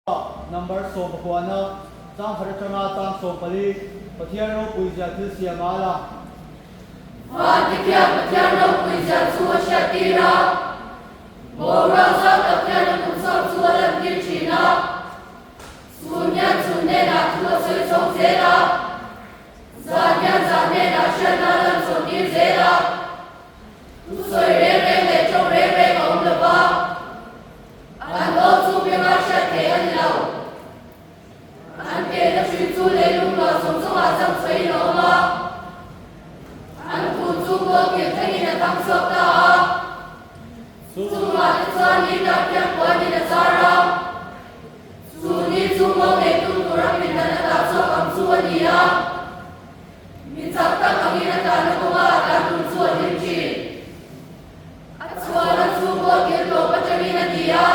number so bhuana tang khara changa tang so pali pathiano puija thil siamala Vatikya pathiano puija suashatira Mora sa pathiano kumsam sualam kirchina Sunya sunena tua soi song zera Zanya zanena shanalam sonir zera Tu soi re re le chong re re om lava Ando su bima shate anlau Ante na shui tu le lung la song song asam soi no ma An tu tu ko kir thangi na tang sok ta Su ma na tsan ni ta kyang kwa ni na zara Su ni su mo le tu tu ram min na ta sok am su ni ya Min sak ta kang ni na ta na ko ma ta tu su ni chi At su na su ko kir to pa chami na dia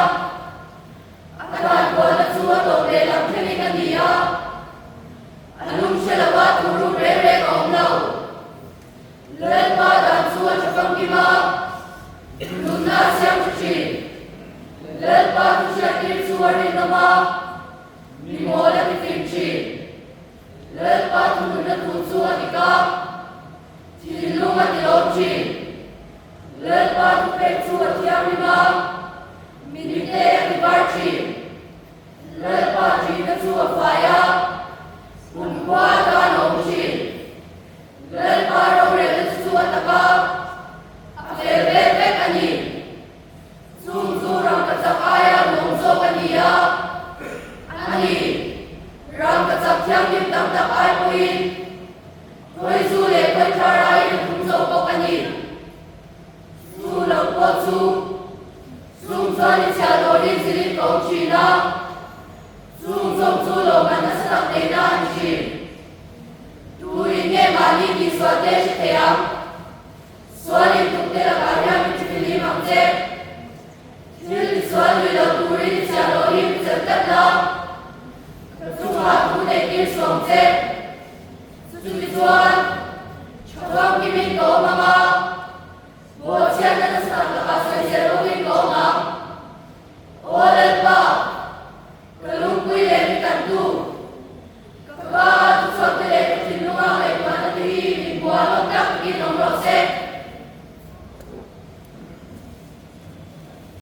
At ko na su to le lam thani na dia Anum shalawa tu ru re re om lau Lên ba đàn xua cho phong kim ma Nung na xem cho chị Lên ba tu chạy đi xua đi nó ma Mi mô là cái tìm chị Lên ba tu nung na tu xua đi ca Chị lung á thì lộn chị Lên ba tu phép xua theo đi ma Mi đi tê đi bar chị Lên ba chị na xua phải á Cùng qua ta nông chị Lên ba rau rè lên xua ta ba Ake ve ve kani Zoom zoom rang ka sak aya mong so kani ya Ani Rang ka sak tiang dim tam tak ay puin Koi su le koi charai kum so ko kani Su lau po su Zoom so ni chia lo din silin kong chi na Zoom zoom su lo man na satak de na an chi Tu inge mali ki swate shi te am Swali tuk te la karya